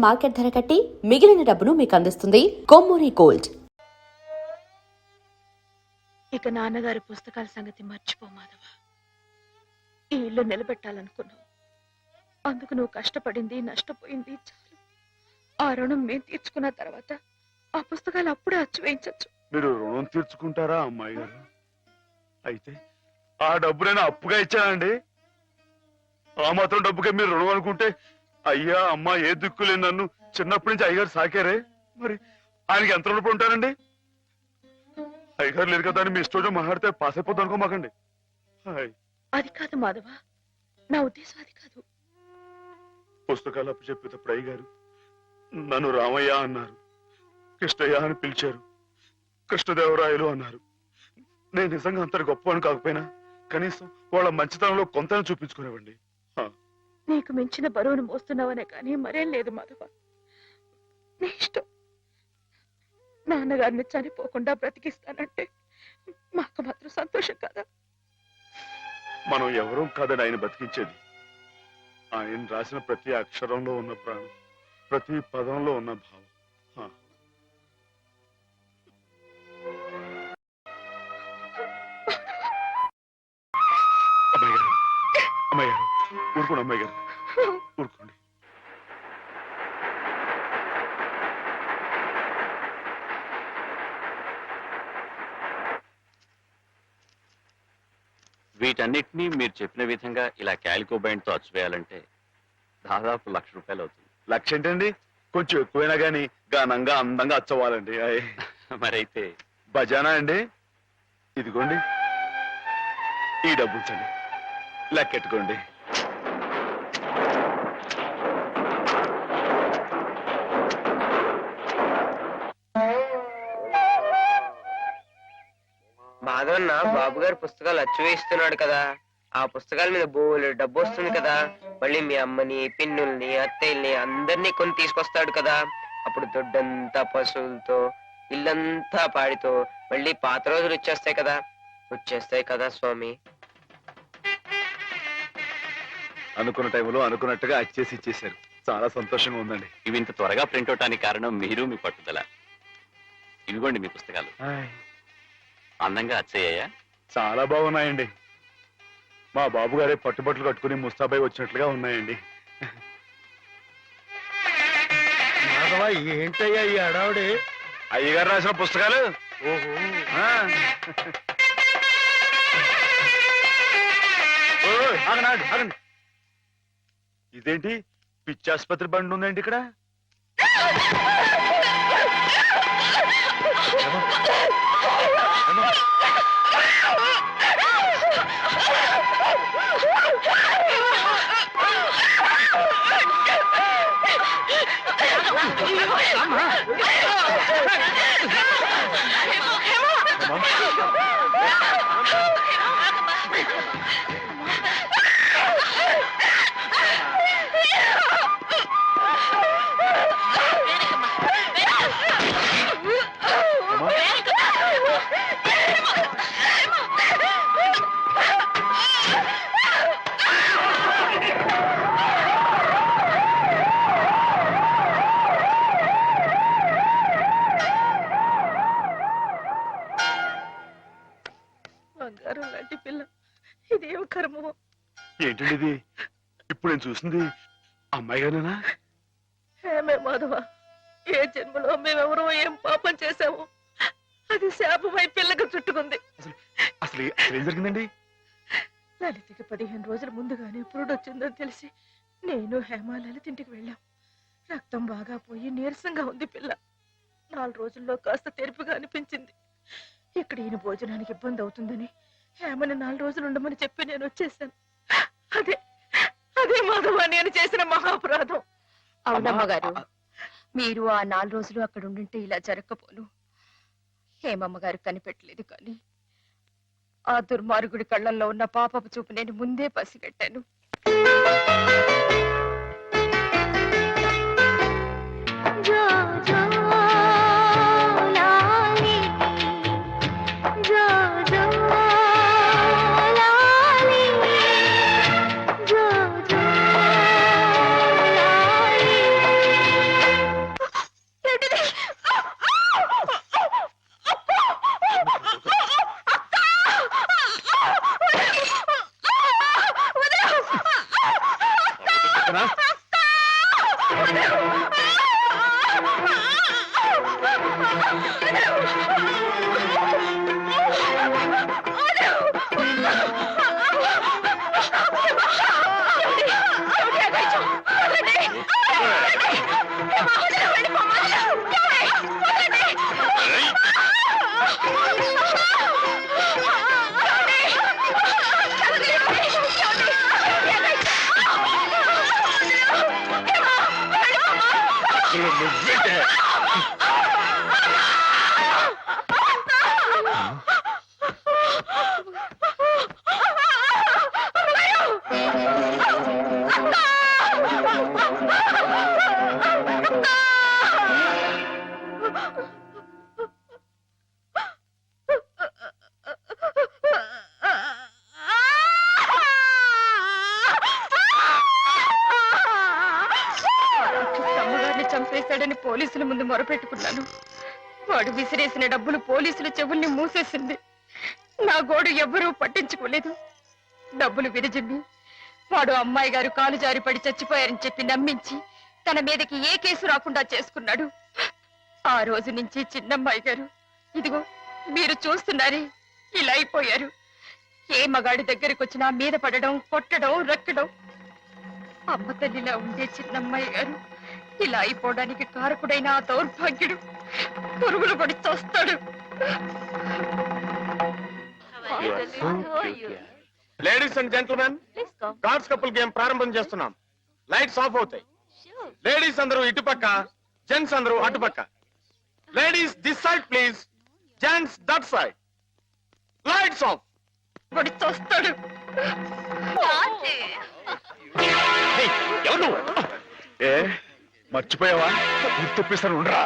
Market ధర కట్టి మిగిలిన డబ్బును మీకు అందిస్తుంది కొమ్మూరి గోల్డ్. ఇక నాన్నగారి పుస్తకాల సంగతి మర్చిపో మాధవ. ఈ ఇల్లు నిలబెట్టాలనుకున్నావు, అందుకు నువ్వు కష్టపడింది నష్టపోయింది చాలు. ఆ రుణం మేము తీర్చుకున్న తర్వాత ఆ పుస్తకాలు అప్పుడే అచ్చు వేయించచ్చు. మీరు రుణం తీర్చుకుంటారా అమ్మాయి గారు? అయితే ఆ డబ్బు నేను అప్పుగా ఇచ్చానండి. ఆ మాత్రం డబ్బుకే మీరు రుణం అనుకుంటే అయ్యా అమ్మా ఏ దిక్కులేని నన్ను చిన్నప్పటి నుంచి అయ్యగారు సాకారే, మరి ఆయనకి ఎంత రుణపడి ఉంటానండి? అయ్యగారు లేరు కదా అని మీ ఇష్టం మాట్లాడితే పాస్ అయిపోద్దు అనుకోమాకండి. అది కాదు మాధవ, నా ఉద్దేశం అది కాదు. పుస్తకాలు అప్పు చెప్పేటప్పుడు అయ్యగారు నన్ను రామయ్య అన్నారు, కృష్ణయ్య అని పిలిచారు, కృష్ణదేవరాయలు అన్నారు. నేను నిజంగా అంత గొప్ప అని కాకపోయినా కనీసం వాళ్ళ మంచితనంలో కొంత చూపించుకునేవండి. నీకు మించిన బరువును మోస్తున్నావనే కానీ మరేం లేదు మాధవ. నీ ఇష్టం. నాన్నగారిని చనిపోకుండా బ్రతికిస్తానంటే మాకు మాత్రం సంతోషం కదా. మనం ఎవరూ కాదని ఆయన బతికించేది. ఆయన రాసిన ప్రతి అక్షరంలో ఉన్న ప్రాణం, ప్రతి పదంలో ఉన్న భావం. అమ్మాయి గారు, అమ్మాయి గారు ఊరుకోండి, అమ్మాయి గారు ఊరుకోండి. వీటన్నిటినీ మీరు చెప్పిన విధంగా ఇలా క్యాలికో బైండ్ తో అచ్చివేయాలంటే దాదాపు ₹1,00,000 అవుతుంది. లక్ష ఏంటండి, కొంచెం ఎక్కువైనా గానీ ఘనంగా అందంగా అచ్చవ్వాలండి. మరైతే బజానా అండి. ఇదిగోండి ఈ డబ్బు ఉంచండి, లెక్కెట్టుకోండి. మాధవన్న బాబు గారు పుస్తకాలు అచ్చు వేస్తున్నాడు కదా, ఆ పుస్తకాల మీద బోలెడు డబ్బు వస్తుంది కదా. మళ్ళీ మీ అమ్మని, పిన్నుల్ని, అత్తయ్యల్ని అందరినీ కొని తీసుకొస్తాడు కదా. అప్పుడు దొడ్డంతా పశువులతో, ఇల్లంతా పాడితో మళ్ళీ పాత రోజులు వచ్చేస్తాయి కదా స్వామి. అనుకున్న టైంలో అనుకున్నట్టుగా అచ్చేసి ఇచ్చేశారు. చాలా సంతోషంగా ఉందండి. ఇవి ఇంత త్వరగా ప్రింట్ అవటానికి కారణం మీరు, మీ పట్టుదల. ఇవిగోండి మీ పుస్తకాలు. అందంగా అచ్చయ్యాయా? చాలా బాగున్నాయండి. మా బాబు గారే పట్టుబట్టలు కట్టుకుని ముస్తాబాయి వచ్చినట్లుగా ఉన్నాయండి. ఏంటయ్యా ఈ అడావుడి? అయ్యగారు రాసిన పుస్తకాలు. ఓహో, ఆగండి. ఇదేంటి పిచ్చాసుపత్రి బండి ఉందండి ఇక్కడ? బంగారం లాంటి పిల్ల, ఇదేం కర్మో. ఏంటండి ఇది? ఇప్పుడు నేను చూసింది అమ్మాయి గారేనా? ఏమే మాధవ, ఏ జన్మలో మేమెవరో ఏం పాపం చేశాము, అది శాపమై పిల్లగా చుట్టుకుంది. అసలు ఏం జరిగిందండి? లలితకి 15 రోజుల ముందుగానే పురుడొచ్చిందని తెలిసి నేను హేమ లలితింటికి వెళ్ళాం. రక్తం బాగా పోయి నీరసంగా ఉంది పిల్ల. 4 రోజుల్లో కాస్త తెరుపుగా అనిపించింది. ఇక్కడ ఈయన భోజనానికి ఇబ్బంది అవుతుందని హేమని 4 రోజులు ఉండమని చెప్పి నేను వచ్చేసాను. అదే మాధవ నేను చేసిన మహాపరాధం. అవునమ్మగారు, మీరు ఆ 4 రోజులు అక్కడ ఉండుంటే ఇలా జరగకపోను. హేమమ్మగారు కనిపెట్టలేదు, కానీ ఆ దుర్మార్గుడి కళ్ళల్లో ఉన్న పాపపు చూపు నేను ముందే పసిగట్టాను. అమ్మగారిని చంపేశాడని పోలీసుల ముందు మొరపెట్టుకున్నాను. వాడు విసిరేసిన డబ్బులు పోలీసుల చెవుల్ని మూసేసింది. నా గోడు ఎవ్వరూ పట్టించుకోలేదు. డబ్బులు విరజిమ్మి వాడు అమ్మాయి గారు కాలు జారి పడి చచ్చిపోయారని చెప్పి నమ్మించి తన మీదకి ఏ కేసు రాకుండా చేసుకున్నాడు. ఆ రోజు నుంచి చిన్నమ్మాయి గారు ఇదిగో మీరు చూస్తున్నారే ఇలా అయిపోయారు. ఏ మగాడి దగ్గరికి వచ్చినా మీద పడడం, కొట్టడం, రక్కడం. అమ్మ తల్లిలా ఉండే చిన్నమ్మాయి గారు ఇలా అయిపోవడానికి కారకుడైన ఆ దౌర్భాగ్యుడు పురుగులు పడి చస్తాడు. Ladies and gentlemen, cards couple game ప్రారంభం చేస్తున్నాం. లైట్స్ ఆఫ్ అవుతాయి. లేడీస్ అందరూ ఇటుపక్క, జెంట్స్ అందరూ అటుపక్క. Ladies this side please, gents that side. Lights off. పడి చస్తాడు. ఎవరు నువ్వు? ఏ మర్చిపోయావా? గుర్తొప్పిస్తాను ఉండరా.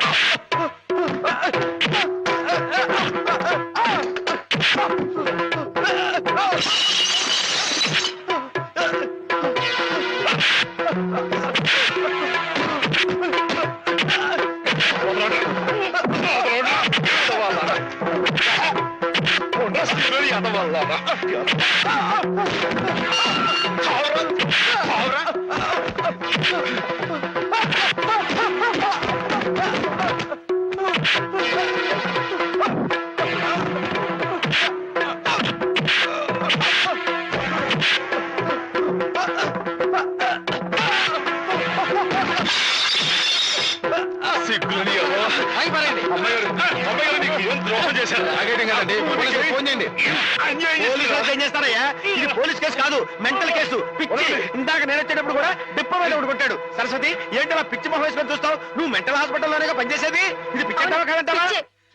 ఇది పోలీస్ కేసు కాదు, మెంటల్ కేసు. పిచ్చి. ఇందాక నేను వచ్చేటప్పుడు కూడా డిప్ప మీద ఒకటి కొట్టాడు. సరస్వతి, ఏంటి అలా పిచ్చి మొహం వేసుకొని చూస్తావు? నువ్వు మెంటల్ హాస్పిటల్లోనే పనిచేసేది. ఇది పిచ్చి కాదంటావా?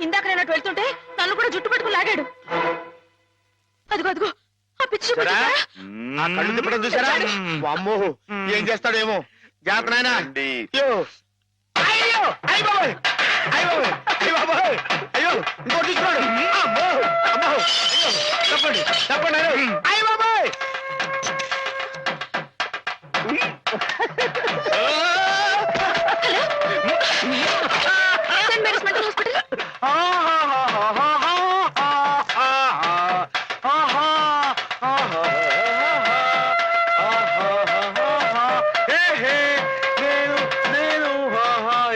ఇందాక నేను అటు వెళ్తుంటే నన్ను కూడా జుట్టు పట్టుకుని లాగాడు. అదిగో అదిగో ఆ పిచ్చి కళ్ళు తిప్పడం చూసారా? అమ్మో, ఏం చేస్తాడేమో. జాగ్రత్త నాయనా. అయ్యో అయ్యో అయ్య బాబోయ్, అయ్య బాబోయ్, అయ్య బాబోయ్, అయ్యో ఇంకోటి చూస్తున్నాడు. అమ్మో అమ్మో, అయ్యో తప్పండి తప్పండి. అయ్య బాబోయ్.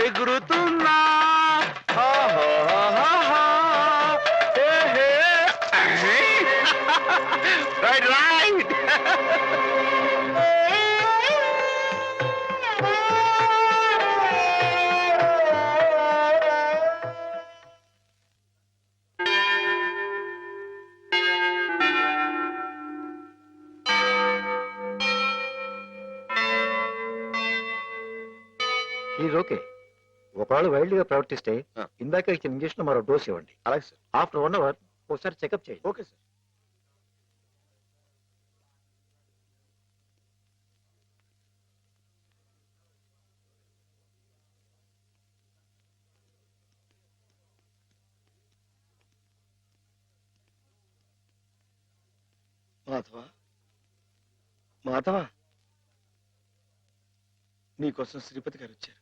ఎగురుతున్నా. Right right. ఓకే. ఒకవేళ వైల్డ్ గా ప్రవర్తిస్తే ఇందాక ఇచ్చిన ఇంజక్షన్ మరో డోస్ ఇవ్వండి. అలాగే సార్. ఆఫ్టర్ 1 అవర్ ఒకసారి చెకప్ చేయండి. Okay sir. మాధవ, మాధవ, నీకోసం శ్రీపతి గారు వచ్చారు.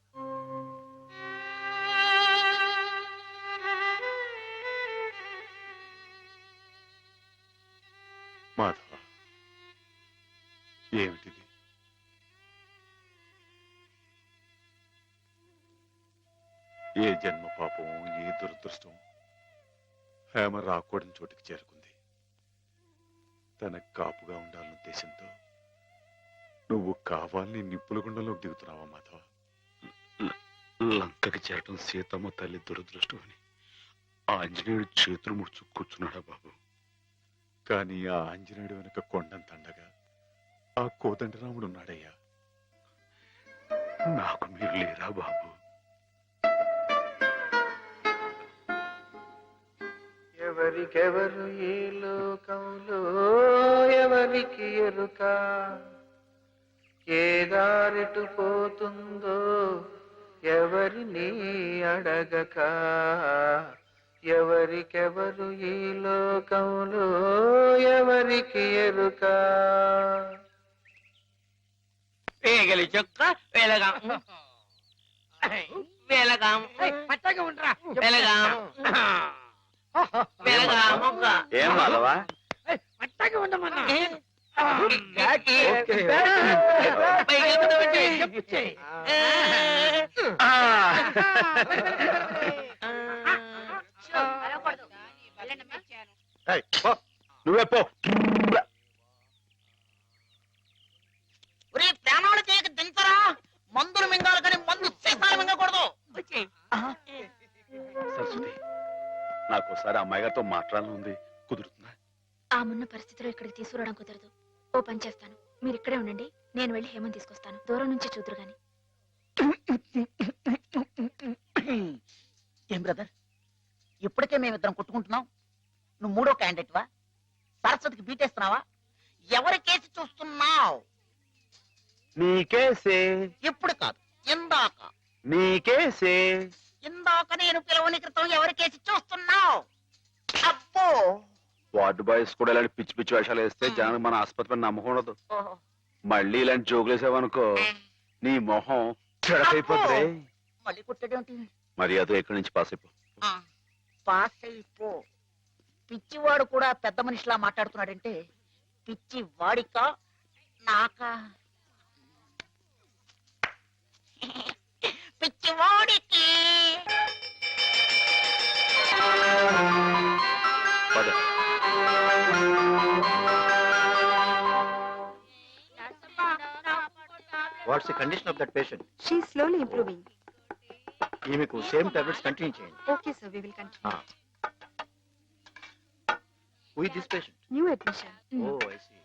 మాధవ, ఏమిటిది? ఏ జన్మ పాపం, ఏ దురదృష్టం హేమ రాకూడని చోటికి చేరుకుంది. తనకు కాపుగా ఉండాలన్న ఉద్దేశంతో నువ్వు కావాలని నిప్పుల గుండంలోకి దిగుతున్నావా మాధవ? లంకకి చేరటం సీతమ్మ తల్లి దురదృష్టం అని ఆంజనేయుడు చేతులు ముడుచు కూర్చున్నాడా బాబు? కానీ ఆ ఆంజనేయుడు వెనక కొండంత అండగా ఆ కోదండరాముడు ఉన్నాడయ్యా. నాకు మీరు లేరా బాబు? ఎవరికెవరు ఈ లోకంలో ఎవరికి ఎరుక, ఏ దారిటు పోతుందో ఎవరిని అడగక, ఎవరికెవరు ఈ లోకంలో ఎవరికి ఎరుక. పేగలి చొక్క వెలగాం వెలగాం వెలగాం వెలగాం ఏం మాధవా? నువ్వే పో. ప్రాణాలు చేయక దించరా, మందులు మింగాలి కానీ మందు సీసాలు మింగకూడదు. సరస్వతి, నాకోసారి అమ్మాయి గారితో మాట్లాడాలని ఉంది, కుదురుతుందా? ఆ మున్న పరిస్థితిలో ఇక్కడికి తీసుకురావడం కుదరదు. ఓ పని చేస్తాను, మీరు ఇక్కడే ఉండండి, నేను వెళ్ళి హేమని తీసుకొస్తాను. దూరం నుంచి చూదురు గాని. ఏం బ్రదర్, ఇప్పటికే మేమిద్దరం కొట్టుకుంటున్నాం, నువ్వు మూడో క్యాండిడేట్ వా? సరస్వతికి బీటేస్తున్నావా? ఎవరి కేసు చూస్తున్నావు? నీకేసే. ఇప్పుడు కాదు, ఇందాక. నీకేసే. ఇందాక నేను పిలవని క్రితం ఎవరి కేసు చూస్తున్నావు? అబ్బో, వార్డు బాయ్స్ కూడా ఇలాంటి పిచ్చి పిచ్చి వేషాలు వేస్తే జనానికి మన ఆసుపత్రి నమ్మకం ఉండదు. మళ్ళీ ఇలాంటి జోకులు వేసావనుకో నీ మొహం చెడకైపోతుంది. మళ్ళీ కుట్టడేంటి? మరి అదో ఎక్కడి నుంచి పాస్ అయిపో. పాస్ అయిపో. పిచ్చివాడు కూడా పెద్ద మనిషిలా మాట్లాడుతున్నాడంటే పిచ్చి వాడికా నాకా? పిచ్చివాడికి. పద. What's the condition of that patient? She slowly improving. ఈమెకు సేమ్ టాబ్లెట్స్ కంటిన్యూ చేయండి. Okay sir, we will continue. Who is this patient? New admission. Oh I see.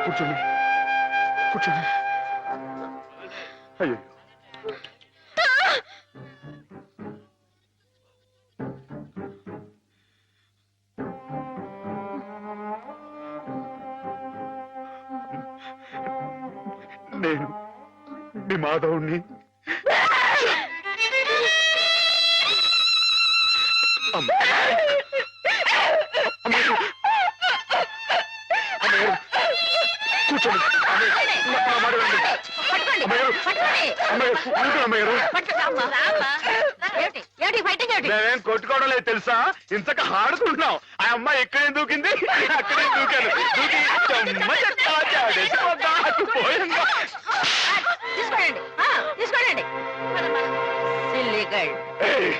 కూర్చోండి, కూర్చోండి. అయ్యో, నేను మీ మాధవుణ్ణి. కూర్చోండి. పట్టుకోండి అమ్మగారు. పట్టుకోండి అమ్మాయి ఊరుకోండి అమ్మగారు. పట్టుకోమ్మా. ఏమిటి ఏమిటి ఫైటింగ్ ఏమిటి మేమేం కొట్టుకోవడం లేదు తెలుసా, ఇంతక ఆడుకుంటున్నాం. ఆ అమ్మాయి ఎక్కడే దూకింది, అక్కడే దూకాను. దూకి చెమ్మ చెత్తా చాడేసి వద్దాకు పోయిందా. తీసుకోండి తీసుకోండి సిల్లీ గర్ల్. ఏయ్,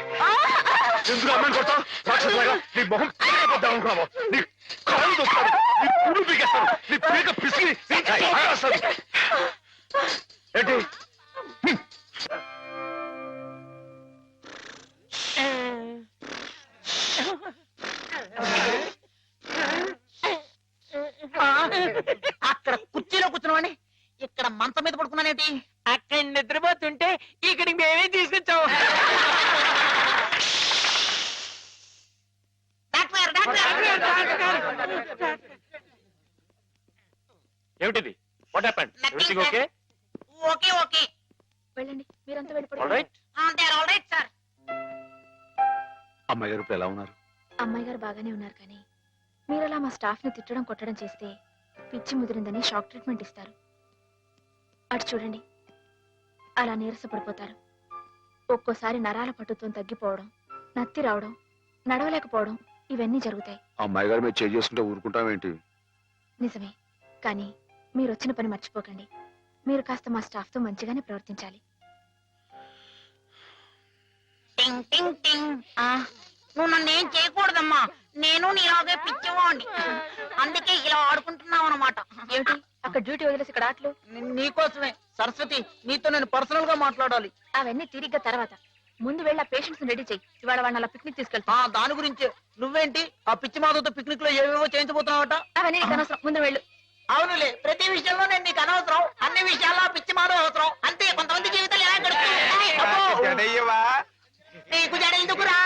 ఎందుకు అమ్మాయిని కొడతావు? రాక్షసులాగా నీ మొహం పీకపోద్దాం అనుకున్నావు. నీ కాళ్ళు దొక్కుతాను, నీ పువ్వు పీకేస్తాను, నీ పీక పిసికి నీ పారేస్తాను. ఏంటి అక్కడ కుర్చీలో కూర్చున్నామని ఇక్కడ మంచం మీద పడుకున్నానేంటి? అక్కడ నిద్రపోతుంటే ఇక్కడికి మేమే తీసుకొచ్చావు. ఏమిటిది? What happened? Everything okay? Okay okay వెళ్ళండి, మీరంతా వెళ్ళిపోండి. ఆల్రైట్. Alright sir. అమ్మాయి గారు ఇప్పుడు ఎలా ఉన్నారు? అమ్మాయి గారు బాగానే ఉన్నారు, కానీ మీరు అలా మా స్టాఫ్ ని తిట్టడం కొట్టడం చేస్తే పిచ్చి ముదిరిందని షాక్ ట్రీట్మెంట్ ఇస్తారు. అటు చూడండి, అలా నీరసపడిపోతారు. ఒక్కోసారి నరాల పట్టుతో తగ్గిపోవడం, నత్తి రావడం, నడవలేకపోవడం, ఇవన్నీ జరుగుతాయి. అమ్మాయి గారు మీరు చేంజ్ చేసుకుంటే ఊరుకుంటామేంటి? నిజమే, కానీ మీరు వచ్చిన పని మర్చిపోకండి. మీరు కాస్త మా స్టాఫ్ తో మంచిగానే ప్రవర్తించాలి. టింగ్ టింగ్ టింగ్. నువ్వు నన్ను ఏం చేయకూడదమ్మా, నేను నీలాగే పిచ్చివాణ్ణి, అందుకే ఇలా ఆడుకుంటున్నావు అనమాట. ఏమిటి అక్కడ డ్యూటీ వదిలేసి ఇక్కడ ఆటలు? నీకోసమే సరస్వతి, నీతో నేను పర్సనల్ గా మాట్లాడాలి. అవన్నీ తిరిగ్గా తర్వాత. ముందు వెళ్ళి ఆ పేషెంట్స్ రెడీ చెయ్యి. ఇవాళ వాళ్ళని అలా పిక్నిక్ తీసుకెళ్తా. దాని గురించే. నువ్వేంటి ఆ పిచ్చి మాధవతో పిక్నిక్ లో ఏవేవో చేయించబోతున్నావట? అవన్నీ నీకు అనవసరం, ముందు వెళ్ళు. అవునులే, ప్రతి విషయంలో నేను నీకు అనవసరం, అన్ని విషయాల్లో ఆ పిచ్చి మాధవ అవసరం. అంతే, కొంతమంది జీవితాలు ఎలా గడుపుతాయి. నీకు జడ ఎందుకురా?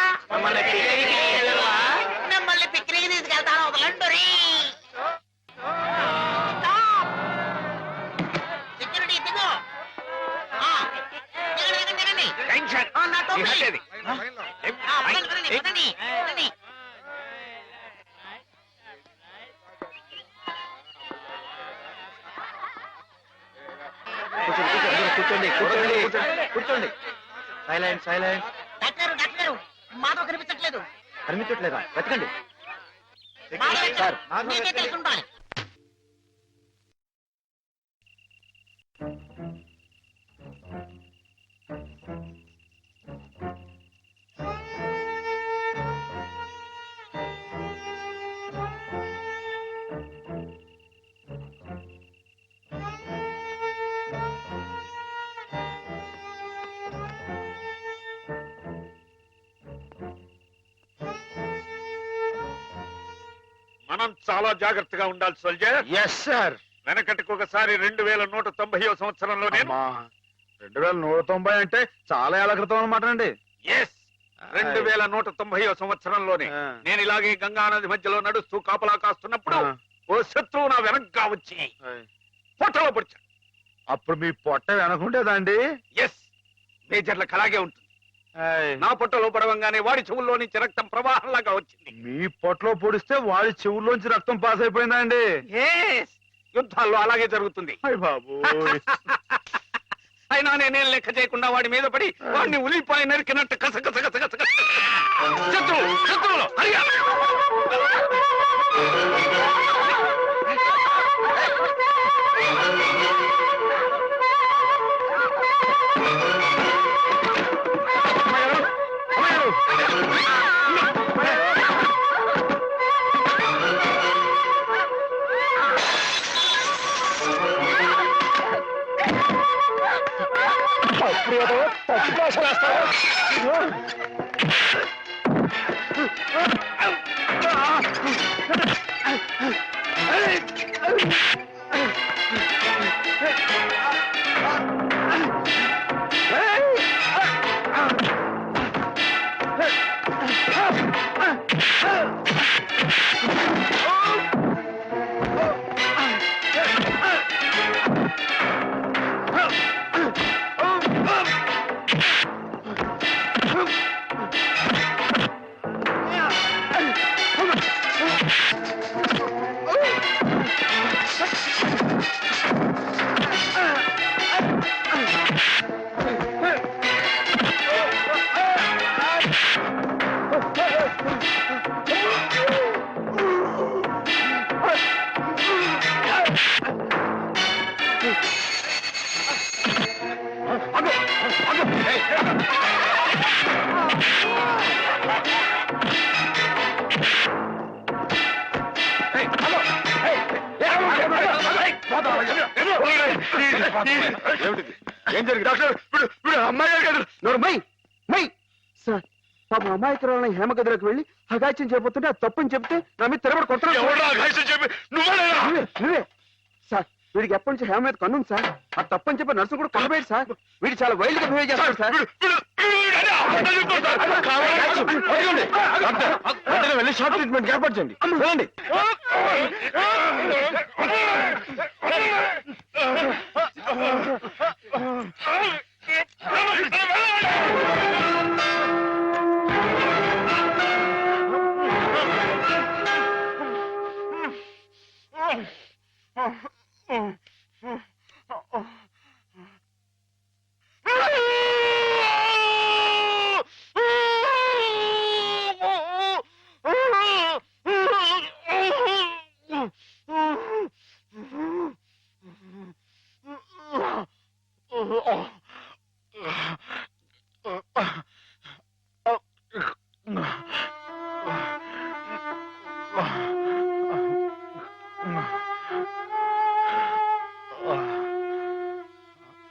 మిమ్మల్ని పిక్నిక్ తీసుకెళ్తాను, వదలండు రీ. సెక్యూరిటీ దిగు. దిగండి. నా టోపీ. పదండి. కూర్చోండి కూర్చోండి కూర్చోండి. Silent silent. డాక్టర్ మాధవ్ కనిపించట్లేదు. కనిపించట్లేదా? వెతకండి. మాధవ్ సార్ నీకే తెలుసుండాలి. మనం చాలా జాగ్రత్తగా ఉండాలి సోల్జర్. Yes sir. వెనకటికి ఒకసారి 2190వ సంవత్సరంలోనే 2190 అంటే చాలా ఏళ్ల క్రితం అనమాట అండి. ఎస్, 2190వ సంవత్సరంలోనే నేను ఇలాగే గంగా నది మధ్యలో నడుస్తూ కాపలా కాస్తున్నప్పుడు ఓ శత్రువు నా వెనక్గా వచ్చి పొట్టలో పొడిచాడు. అప్పుడు మీ పొట్ట వెనకుండేదండి? ఎస్, మేజర్లకు అలాగే ఉంటుంది. నా పొట్టలో పడవంగానే వాడి చెవుల్లో నుంచి రక్తం ప్రవాహంలాగా వచ్చింది. మీ పొట్టలో పొడిస్తే వాడి చెవుల్లోంచి రక్తం పాస్ అయిపోయిందా అండి? యుద్ధాల్లో అలాగే జరుగుతుంది. బాబు అయినా నేనేం లెక్క చేయకుండా వాడి మీద పడి వాడిని ఉలిపాయ నరికినట్టు కస శత్రువులు హరియా. ఏం జరిగింది డాక్టర్? అమ్మాయి గారు కాదు. నోరు మై మై సార్, పాపం అమాయకురాలని హేమగదిలోకి వెళ్ళి అగాచ్యం చేయబోతుంటే అది తప్పని చెప్తే నా మీద తిరగబడి కొడుతున్నాడు. నువ్వే సార్. వీడికి ఎప్పటి నుంచి హేమ మీద కన్నుంది సార్. అది తప్పని చెప్పి నర్సు కూడా కొనబోయాడు సార్. వీడు చాలా వైల్డ్ గా బిహేవ్ చేస్తాడు సార్. వెళ్ళి షార్ట్ ట్రీట్మెంట్ ఏర్పాటు చేయండి. వెళ్ళండి. Oh.